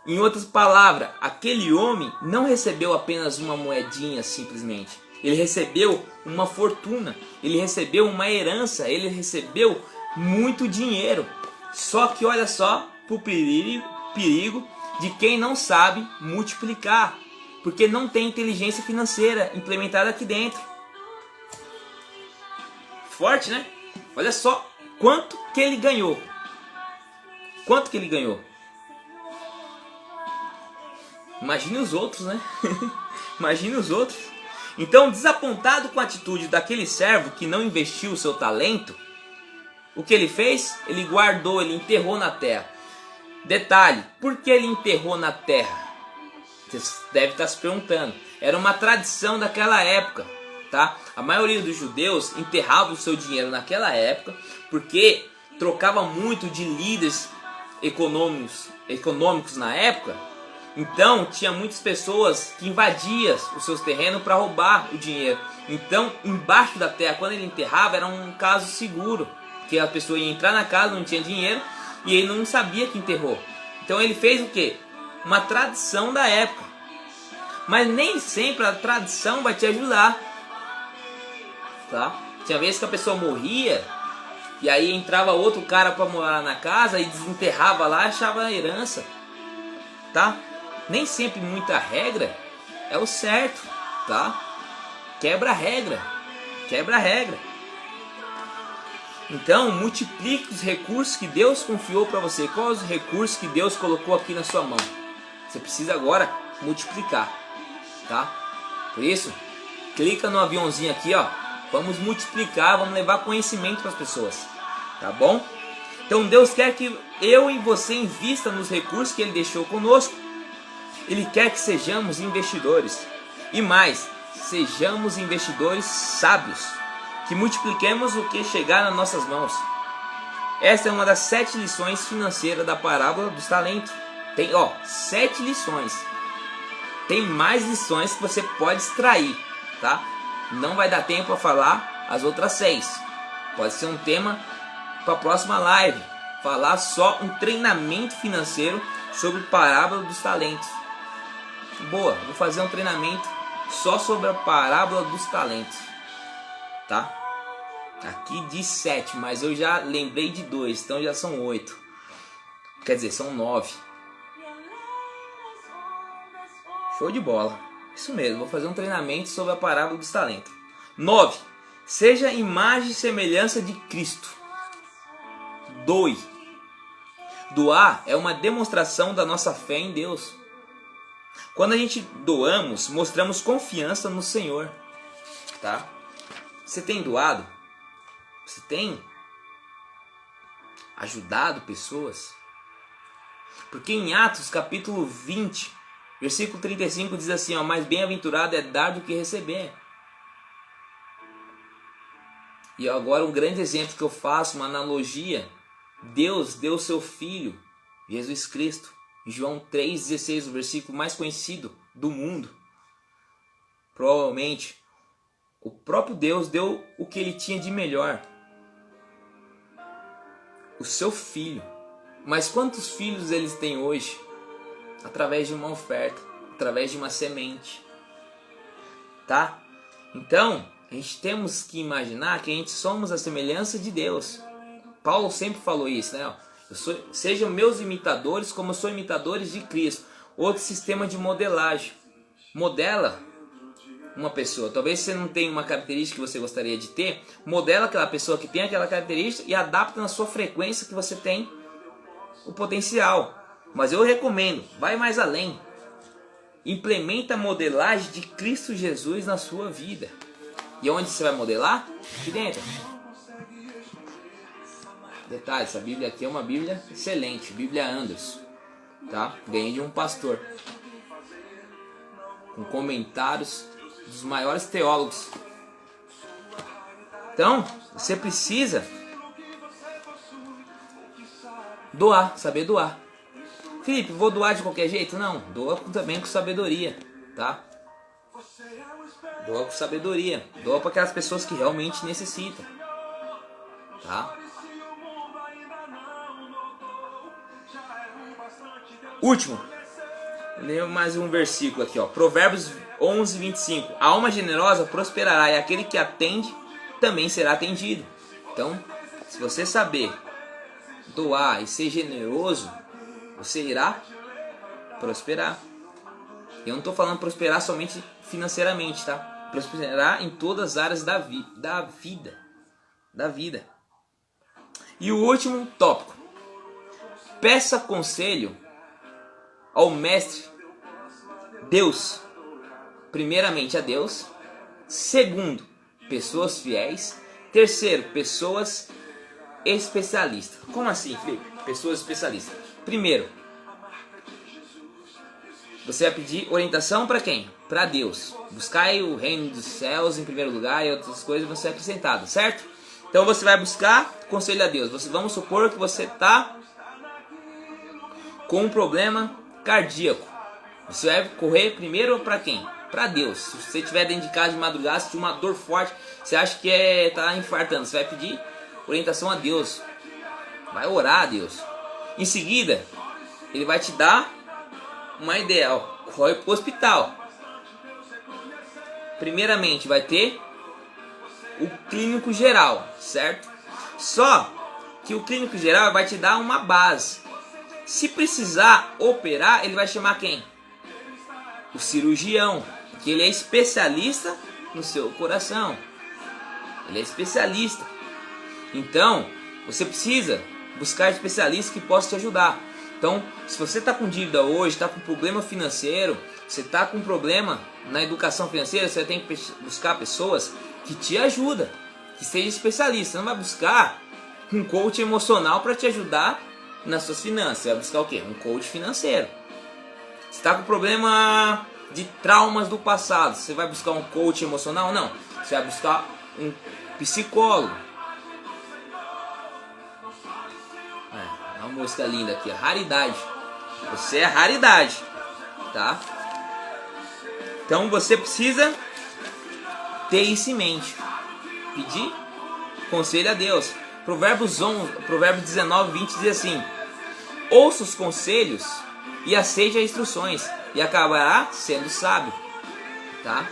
Speaker 1: Em outras palavras, aquele homem não recebeu apenas uma moedinha simplesmente. Ele recebeu uma fortuna. Ele recebeu uma herança. Ele recebeu muito dinheiro. Só que olha só o perigo de quem não sabe multiplicar. Porque não tem inteligência financeira implementada aqui dentro. Forte, né? Olha só quanto que ele ganhou. Quanto que ele ganhou? Imagine os outros, né? Imagine os outros. Então, desapontado com a atitude daquele servo que não investiu o seu talento, o que ele fez? Ele guardou, ele enterrou na terra. Detalhe, por que ele enterrou na terra? Você deve estar se perguntando. Era uma tradição daquela época, tá? A maioria dos judeus enterrava o seu dinheiro naquela época porque trocava muito de líderes econômicos na época. Então tinha muitas pessoas que invadiam os seus terrenos para roubar o dinheiro. Então embaixo da terra, quando ele enterrava, era um caso seguro, porque a pessoa ia entrar na casa, não tinha dinheiro e ele não sabia que enterrou. Então ele fez o quê? Uma tradição da época. Mas nem sempre a tradição vai te ajudar, tá? Tinha vezes que a pessoa morria e aí entrava outro cara para morar na casa e desenterrava lá e achava a herança, tá? Nem sempre muita regra é o certo, tá? Quebra a regra, quebra a regra. Então multiplique os recursos que Deus confiou para você. Quais os recursos que Deus colocou aqui na sua mão? Você precisa agora multiplicar, tá? Por isso, clica no aviãozinho aqui, ó. Vamos multiplicar, vamos levar conhecimento para as pessoas, tá bom? Então Deus quer que eu e você invista nos recursos que Ele deixou conosco. Ele quer que sejamos investidores. E mais, sejamos investidores sábios. Que multipliquemos o que chegar nas nossas mãos. Essa é uma das 7 lições financeiras da parábola dos talentos. Tem, 7 lições. Tem mais lições que você pode extrair, tá? Não vai dar tempo para falar as outras 6. Pode ser um tema para a próxima live. Falar só um treinamento financeiro sobre parábola dos talentos. Boa, vou fazer um treinamento só sobre a parábola dos talentos, tá? Aqui diz 7, mas eu já lembrei de 2, então já são 8. Quer dizer, são 9. Show de bola. Isso mesmo, vou fazer um treinamento sobre a parábola dos talentos. 9. Seja imagem e semelhança de Cristo. Doe. Doar é uma demonstração da nossa fé em Deus. Quando a gente doamos, mostramos confiança no Senhor, tá? Você tem doado? Você tem ajudado pessoas? Porque em Atos capítulo 20, versículo 35 diz assim, ó, mais bem-aventurado é dar do que receber. E agora um grande exemplo que eu faço, uma analogia. Deus deu seu Filho, Jesus Cristo. João 3,16, o versículo mais conhecido do mundo. Provavelmente, o próprio Deus deu o que Ele tinha de melhor. O seu Filho. Mas quantos filhos eles têm hoje? Através de uma oferta, através de uma semente. Tá? Então, a gente temos que imaginar que a gente somos a semelhança de Deus. Paulo sempre falou isso, né? Sejam meus imitadores como eu sou imitadores de Cristo. Outro sistema de modelagem. Modela uma pessoa. Talvez você não tenha uma característica que você gostaria de ter, modela aquela pessoa que tem aquela característica e adapta na sua frequência que você tem o potencial. Mas eu recomendo, vai mais além. Implementa a modelagem de Cristo Jesus na sua vida. E onde você vai modelar? Aqui dentro. Detalhe, essa Bíblia aqui é uma Bíblia excelente, Bíblia Anderson, tá? Ganhei de um pastor, com comentários dos maiores teólogos. Então, você precisa doar, saber doar. Felipe, vou doar de qualquer jeito? Não, doa também com sabedoria, tá? Doa com sabedoria, doa para aquelas pessoas que realmente necessitam, tá? Último, leio mais um versículo aqui, ó. Provérbios 11, 25. A alma generosa prosperará e aquele que atende também será atendido. Então, se você saber doar e ser generoso, você irá prosperar. Eu não estou falando prosperar somente financeiramente, tá? Prosperar em todas as áreas da vida. E o último tópico. Peça conselho ao mestre Deus. Primeiramente a Deus. Segundo, pessoas fiéis. Terceiro, pessoas especialistas. Como assim, Felipe? Pessoas especialistas. Primeiro, você vai pedir orientação para quem? Para Deus. Buscai o reino dos céus em primeiro lugar e outras coisas vão ser acrescentadas, certo? Então você vai buscar conselho a Deus. Vamos supor que você está com um problema cardíaco. Você vai correr primeiro para quem? Para Deus. Se você estiver dentro de casa de madrugada, se tiver uma dor forte, você acha que está infartando, você vai pedir orientação a Deus. Vai orar a Deus. Em seguida, ele vai te dar uma ideia. Ó, corre para o hospital. Primeiramente vai ter o clínico geral, certo? Só que o clínico geral vai te dar uma base. Se precisar operar, ele vai chamar quem? O cirurgião, que ele é especialista no seu coração. Ele é especialista. Então, você precisa buscar especialistas que possam te ajudar. Então, se você está com dívida hoje, está com problema financeiro, você está com problema na educação financeira, você tem que buscar pessoas que te ajudam, que sejam especialistas. Você não vai buscar um coach emocional para te ajudar nas suas finanças. Você vai buscar o quê? Um coach financeiro. Você está com problema de traumas do passado, você vai buscar um coach emocional? Não. Você vai buscar um psicólogo. Uma música linda aqui, raridade. Você é raridade, tá? Então você precisa ter isso em mente. Pedir conselho a Deus. Provérbios 19, 20 diz assim: ouça os conselhos e aceite as instruções, e acabará sendo sábio, tá?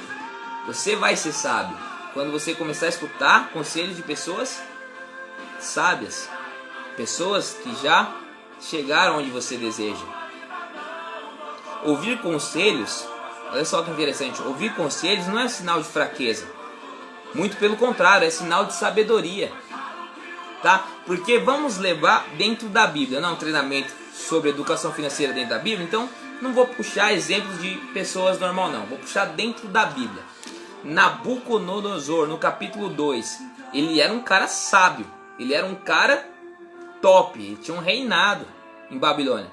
Speaker 1: Você vai ser sábio quando você começar a escutar conselhos de pessoas sábias, pessoas que já chegaram onde você deseja. Ouvir conselhos, olha só que interessante, ouvir conselhos não é sinal de fraqueza, muito pelo contrário, é sinal de sabedoria, tá? Porque vamos levar dentro da Bíblia, não é um treinamento sobre educação financeira dentro da Bíblia, então não vou puxar exemplos de pessoas normal não, vou puxar dentro da Bíblia. Nabucodonosor, no capítulo 2, ele era um cara sábio, ele era um cara top, ele tinha um reinado em Babilônia.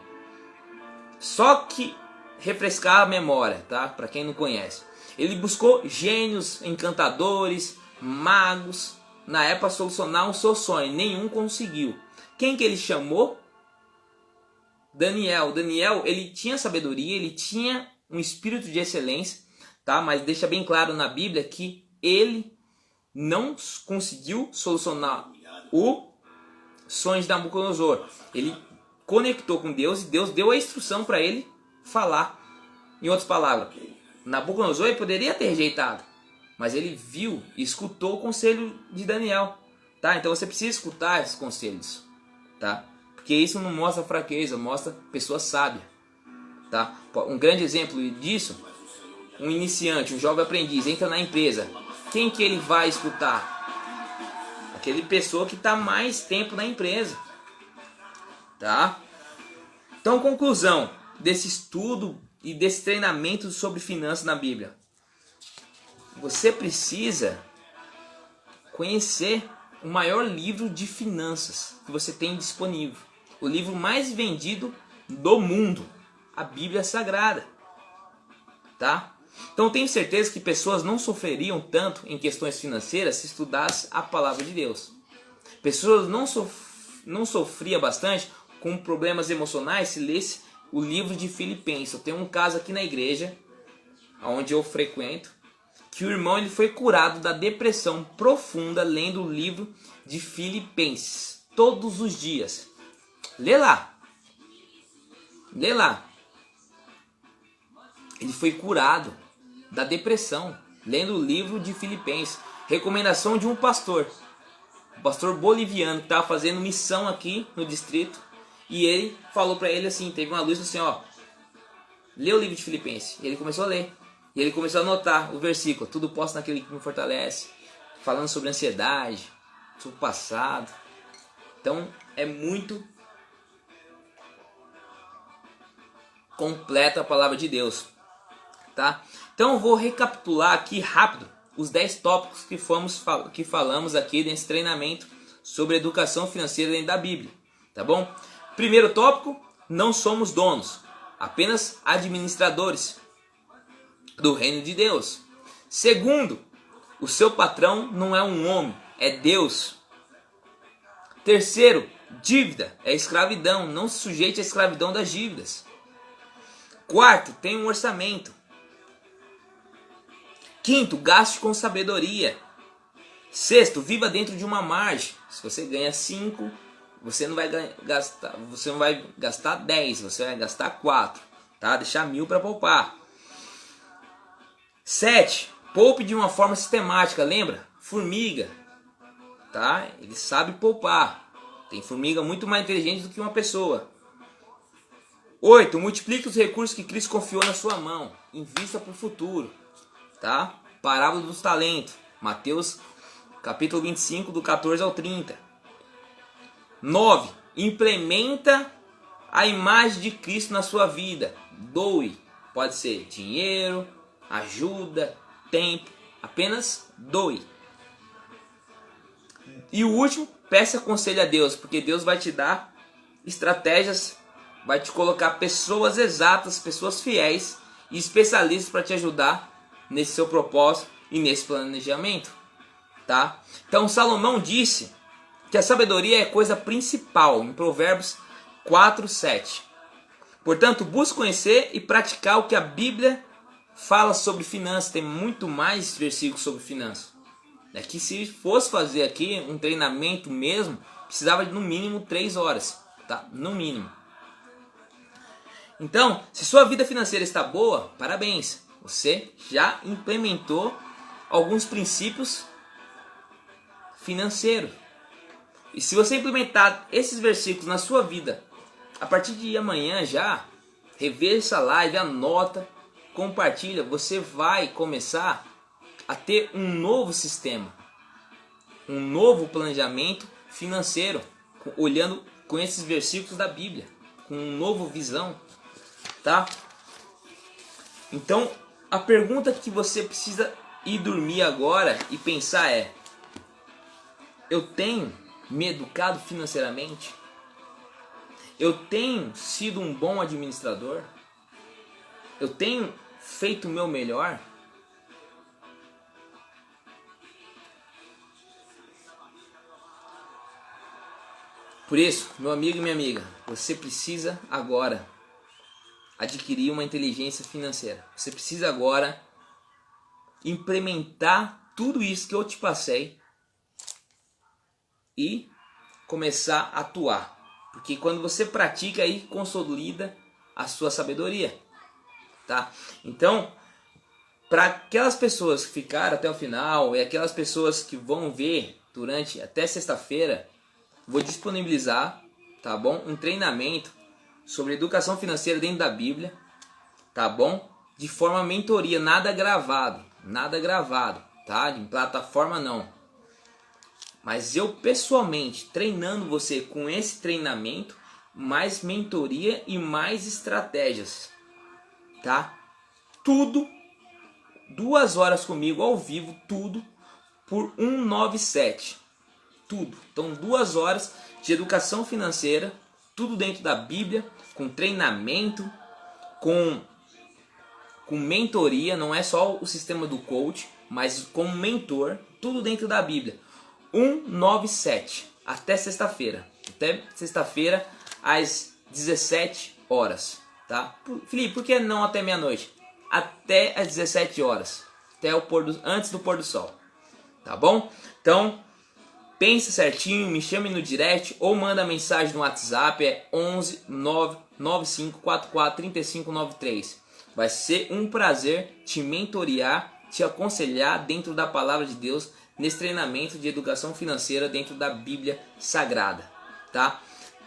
Speaker 1: Só que, refrescar a memória, tá? Para quem não conhece, ele buscou gênios, encantadores, magos, na época solucionar um seu sonho, nenhum conseguiu. Quem que ele chamou? Daniel. Daniel, ele tinha sabedoria, ele tinha um espírito de excelência, tá? Mas deixa bem claro na Bíblia que ele não conseguiu solucionar o sonho de Nabucodonosor. Ele conectou com Deus e Deus deu a instrução para ele falar. Em outras palavras, Nabucodonosor ele poderia ter rejeitado, mas ele viu e escutou o conselho de Daniel, tá? Então você precisa escutar esses conselhos, tá? Porque isso não mostra fraqueza, mostra pessoa sábia, tá? Um grande exemplo disso, um iniciante, um jovem aprendiz entra na empresa, quem que ele vai escutar? Aquele pessoa que está mais tempo na empresa, tá? Então, conclusão desse estudo e desse treinamento sobre finanças na Bíblia. Você precisa conhecer o maior livro de finanças que você tem disponível. O livro mais vendido do mundo, a Bíblia Sagrada, tá? Então tenho certeza que pessoas não sofreriam tanto em questões financeiras se estudasse a palavra de Deus. Pessoas não sofriam bastante com problemas emocionais se lesse o livro de Filipenses. Eu tenho um caso aqui na igreja, onde eu frequento, que o irmão ele foi curado da depressão profunda lendo o livro de Filipenses todos os dias. Lê lá. Lê lá. Ele foi curado da depressão lendo o livro de Filipenses. Recomendação de um pastor boliviano que estava fazendo missão aqui no distrito. E ele falou para ele assim, teve uma luz assim, ó, lê o livro de Filipenses. E ele começou a ler. E ele começou a anotar o versículo, tudo posso naquele que me fortalece, falando sobre ansiedade, sobre o passado. Então é muito completa a palavra de Deus, tá? Então eu vou recapitular aqui rápido os 10 tópicos que falamos aqui nesse treinamento sobre educação financeira dentro da Bíblia, tá bom? Primeiro tópico, não somos donos, apenas administradores do reino de Deus. Segundo, o seu patrão não é um homem, é Deus. Terceiro, dívida é escravidão, não se sujeite à escravidão das dívidas. Quarto, tem um orçamento. Quinto, gaste com sabedoria. Sexto, viva dentro de uma margem. Se você ganha 5, você não vai gastar 10, você vai gastar 4, tá? Deixar 1.000 para poupar. 7, poupe de uma forma sistemática, lembra? Formiga, tá? Ele sabe poupar. Tem formiga muito mais inteligente do que uma pessoa. 8, multiplique os recursos que Cristo confiou na sua mão. Invista para o futuro, tá? Parábola dos talentos, Mateus capítulo 25, do 14 ao 30. 9, implementa a imagem de Cristo na sua vida. Doe, pode ser dinheiro, ajuda, tempo, apenas doe. E o último, peça conselho a Deus, porque Deus vai te dar estratégias, vai te colocar pessoas exatas, pessoas fiéis e especialistas para te ajudar nesse seu propósito e nesse planejamento, tá? Então Salomão disse que a sabedoria é a coisa principal, em Provérbios 4:7. Portanto, busque conhecer e praticar o que a Bíblia fala sobre finanças. Tem muito mais versículos sobre finanças. É que se fosse fazer aqui um treinamento mesmo, precisava de no mínimo 3 horas, tá? No mínimo. Então, se sua vida financeira está boa, parabéns. Você já implementou alguns princípios financeiros. E se você implementar esses versículos na sua vida, a partir de amanhã já, reveja essa live, anota, compartilha, você vai começar a ter um novo sistema, um novo planejamento financeiro, olhando com esses versículos da Bíblia, com uma nova visão, tá? Então, a pergunta que você precisa ir dormir agora e pensar é: eu tenho me educado financeiramente? Eu tenho sido um bom administrador? Eu tenho feito o meu melhor? Por isso, meu amigo e minha amiga, você precisa agora adquirir uma inteligência financeira. Você precisa agora implementar tudo isso que eu te passei e começar a atuar. Porque quando você pratica, aí consolida a sua sabedoria, tá? Então, para aquelas pessoas que ficaram até o final e aquelas pessoas que vão ver durante até sexta-feira, vou disponibilizar, tá bom? Um treinamento sobre educação financeira dentro da Bíblia, tá bom? de forma mentoria, nada gravado, tá? Em plataforma não. Mas eu pessoalmente treinando você com esse treinamento, mais mentoria e mais estratégias, tá? Tudo 2 horas comigo ao vivo, tudo por 197. Tudo. Então 2 horas de educação financeira, tudo dentro da Bíblia, com treinamento, com mentoria, não é só o sistema do coach, mas como mentor, tudo dentro da Bíblia. 197 até sexta-feira. Até sexta-feira às 17 horas, tá? Felipe, por que não até meia-noite? Até às 17 horas, até o antes do pôr do sol, tá bom? Então, pensa certinho, me chame no direct ou manda mensagem no WhatsApp, é 11 99544 3593. Vai ser um prazer te mentorear, te aconselhar dentro da palavra de Deus, nesse treinamento de educação financeira dentro da Bíblia Sagrada, tá?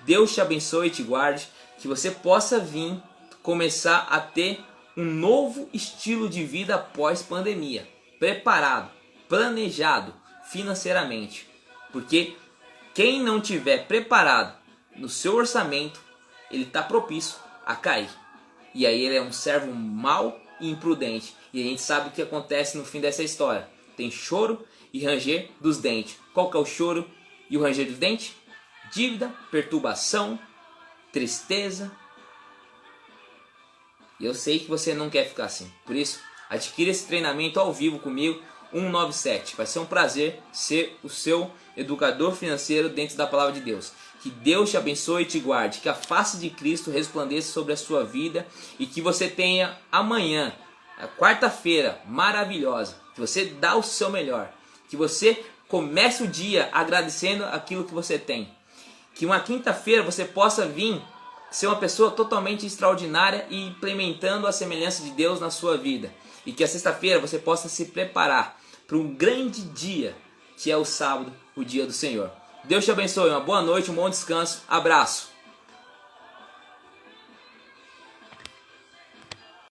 Speaker 1: Deus te abençoe e te guarde, que você possa vir começar a ter um novo estilo de vida após pandemia, preparado, planejado financeiramente, porque quem não tiver preparado no seu orçamento, ele está propício a cair, e aí ele é um servo mau e imprudente, e a gente sabe o que acontece no fim dessa história, tem choro e ranger dos dentes. Qual que é o choro e o ranger dos dentes? Dívida, perturbação, tristeza. E eu sei que você não quer ficar assim. Por isso, adquira esse treinamento ao vivo comigo, 197. Vai ser um prazer ser o seu educador financeiro dentro da palavra de Deus. Que Deus te abençoe e te guarde. Que a face de Cristo resplandeça sobre a sua vida. E que você tenha amanhã, a quarta-feira maravilhosa. Que você dá o seu melhor. Que você comece o dia agradecendo aquilo que você tem. Que uma quinta-feira você possa vir ser uma pessoa totalmente extraordinária e implementando a semelhança de Deus na sua vida. E que a sexta-feira você possa se preparar para um grande dia, que é o sábado, o dia do Senhor. Deus te abençoe, uma boa noite, um bom descanso, abraço.